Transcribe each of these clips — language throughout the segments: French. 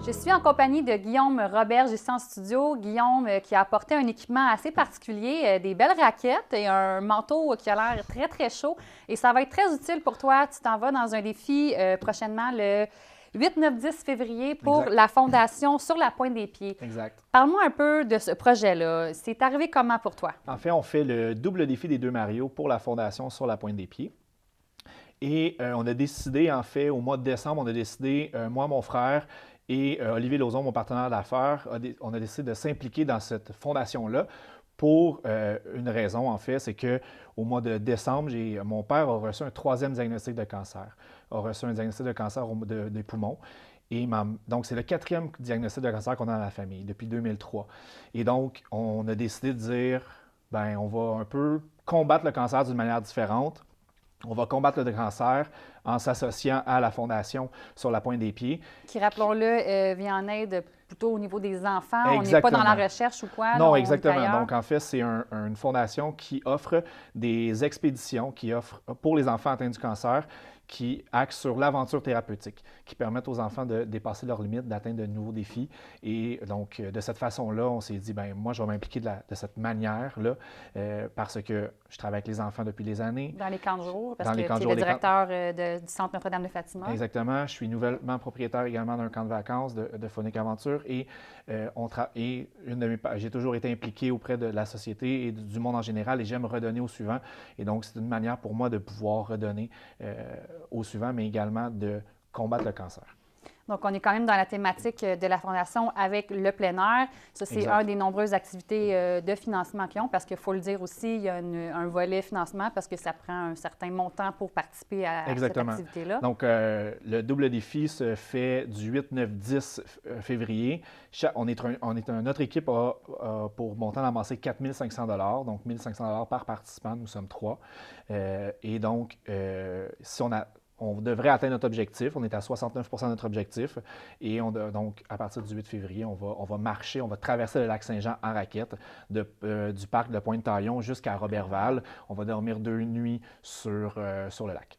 Je suis en compagnie de Guillaume Roberge ici en studio. Guillaume qui a apporté un équipement assez particulier, des belles raquettes et un manteau qui a l'air très, très chaud. Et ça va être très utile pour toi. Tu t'en vas dans un défi prochainement le 8, 9, 10 février pour la Fondation Sur la Pointe des Pieds. Exact. Parle-moi un peu de ce projet-là. C'est arrivé comment pour toi? En fait, on fait le double défi des 2 Mario pour la Fondation Sur la Pointe des Pieds. Et on a décidé, en fait, au mois de décembre, on a décidé, moi, mon frère et Olivier Lauzon, mon partenaire d'affaires, on a décidé de s'impliquer dans cette fondation-là pour une raison, en fait, c'est qu'au mois de décembre, mon père a reçu un 3e diagnostic de cancer. A reçu un diagnostic de cancer des poumons. Et donc, c'est le 4e diagnostic de cancer qu'on a dans la famille depuis 2003. Et donc, on a décidé de dire, ben, on va un peu combattre le cancer d'une manière différente. On va combattre le cancer en s'associant à la Fondation Sur la Pointe des Pieds. Qui, rappelons-le, vient en aide plutôt au niveau des enfants. Exactement. On n'est pas dans la recherche ou quoi? Non, exactement. Donc, en fait, c'est une fondation qui offre des expéditions, qui offre pour les enfants atteints du cancer, qui axe sur l'aventure thérapeutique, qui permettent aux enfants de dépasser leurs limites, d'atteindre de nouveaux défis. Et donc, de cette façon-là, on s'est dit, bien, moi, je vais m'impliquer de cette manière-là, parce que je travaille avec les enfants depuis des années. Dans les camps de jour, parce Dans que les camps de tu es jour, le directeur du Centre Notre-Dame de Fatima. Exactement. Je suis nouvellement propriétaire également d'un camp de vacances de Phonique Aventure et, j'ai toujours été impliqué auprès de la société et du monde en général et j'aime redonner au suivant. Et donc, c'est une manière pour moi de pouvoir redonner au suivant, mais également de combattre le cancer. Donc, on est quand même dans la thématique de la Fondation avec le plein air. Ça, c'est une des nombreuses activités de financement qu'ils ont, parce qu'il faut le dire aussi, il y a un volet financement parce que ça prend un certain montant pour participer à cette activité-là. Donc, le double défi se fait du 8, 9, 10 février. Notre équipe a pour montant amassé 4 500 $, donc 1 500 $ par participant. Nous sommes 3. Et donc, si on devrait atteindre notre objectif. On est à 69 % de notre objectif. Et donc, à partir du 8 février, on va marcher, on va traverser le lac Saint-Jean en raquette du parc de Pointe-Taillon jusqu'à Roberval. On va dormir 2 nuits sur le lac.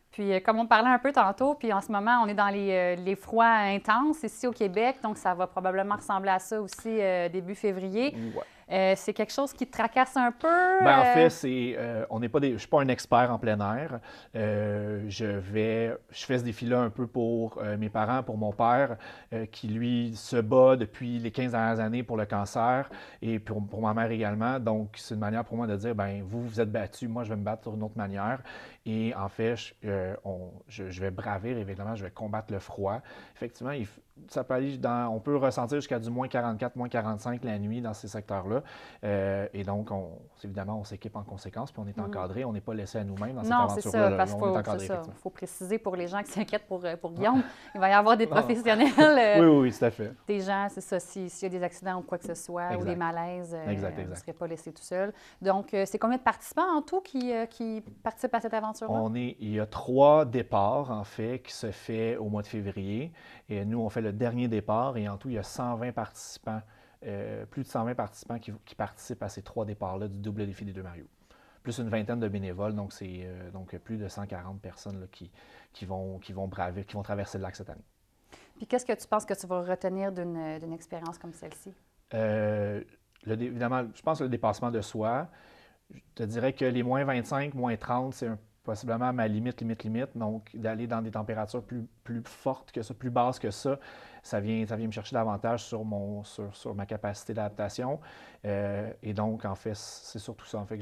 Puis, comme on parlait un peu tantôt, puis en ce moment, on est dans les froids intenses ici au Québec, donc ça va probablement ressembler à ça aussi début février. Ouais. C'est quelque chose qui te tracasse un peu? Bien, en fait, je ne suis pas un expert en plein air. Je fais ce défi-là un peu pour mes parents, pour mon père, qui, lui, se bat depuis les 15 dernières années pour le cancer et pour ma mère également. Donc, c'est une manière pour moi de dire, bien, vous êtes battus, moi, je vais me battre d'une autre manière. Et en fait, je vais bravir, évidemment, je vais combattre le froid. Effectivement, ça peut aller on peut ressentir jusqu'à du moins 44, moins 45 la nuit dans ces secteurs-là. Et donc, évidemment, on s'équipe en conséquence, puis on est encadré, on n'est pas laissé à nous-mêmes dans cette aventure-là. Non, c'est ça, parce qu'il faut préciser pour les gens qui s'inquiètent pour Guillaume, il va y avoir des professionnels. Oui, tout à fait. Des gens, c'est ça, s'il y a des accidents ou quoi que ce soit, ou des malaises, vous ne serez pas laissé tout seul. Donc, c'est combien de participants en tout qui participent à cette aventure-là? Il y a 3 départs, en fait, qui se fait au mois de février. Et nous, on fait le dernier départ et en tout, il y a 120 participants, plus de 120 participants qui participent à ces 3 départs-là du double défi des 2 Mario. Plus une vingtaine de bénévoles, donc c'est plus de 140 personnes là, qui vont traverser le lac cette année. Puis qu'est-ce que tu penses que tu vas retenir d'une expérience comme celle-ci? Évidemment, je pense que le dépassement de soi, je te dirais que les moins 25, moins 30, c'est possiblement ma limite. Donc, d'aller dans des températures plus fortes que ça, plus basses que ça vient me chercher davantage sur ma capacité d'adaptation. Et donc, en fait, c'est surtout ça, en fait,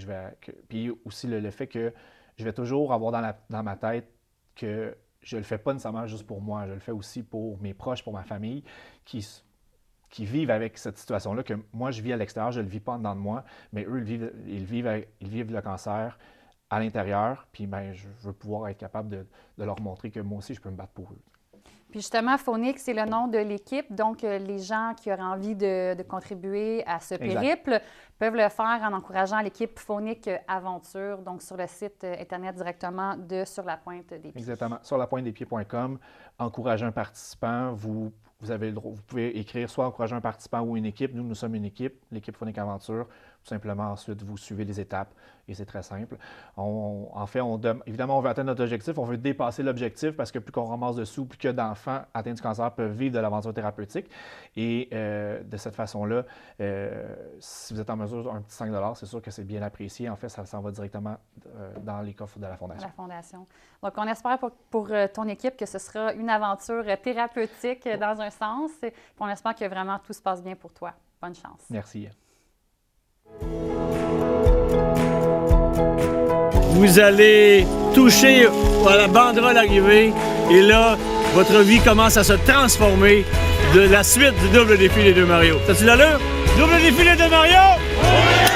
puis aussi le fait que je vais toujours avoir dans ma tête que je ne le fais pas nécessairement juste pour moi, je le fais aussi pour mes proches, pour ma famille, qui vivent avec cette situation-là, que moi, je vis à l'extérieur, je ne le vis pas en dedans de moi, mais eux, ils vivent le cancer à l'intérieur, puis ben, je veux pouvoir être capable de leur montrer que moi aussi, je peux me battre pour eux. Puis justement, Phonique, c'est le nom de l'équipe. Donc, les gens qui auraient envie de contribuer à ce périple peuvent le faire en encourageant l'équipe Phonique Aventure, donc sur le site Internet directement de Sur la Pointe des Pieds. Exactement. Sur lapointedespieds.com, encourager un participant. Vous avez le droit, vous pouvez écrire soit encourager un participant ou une équipe. Nous sommes une équipe, l'équipe Phonique Aventure. Tout simplement, ensuite, vous suivez les étapes et c'est très simple. Évidemment, on veut atteindre notre objectif, on veut dépasser l'objectif parce que plus qu'on ramasse de sous, plus que d'enfants atteints du cancer peuvent vivre de l'aventure thérapeutique. Et de cette façon-là, si vous êtes en mesure, un petit 5 $, c'est sûr que c'est bien apprécié. En fait, ça s'en va directement dans les coffres de la Fondation. La Fondation. Donc, on espère pour ton équipe que ce sera une aventure thérapeutique dans un sens. Puis on espère que vraiment tout se passe bien pour toi. Bonne chance. Merci. Vous allez toucher à la banderole arrivée et là, votre vie commence à se transformer de la suite du double défi des deux Mario. T'as-tu l'allure? Double défi des deux Mario! Oui!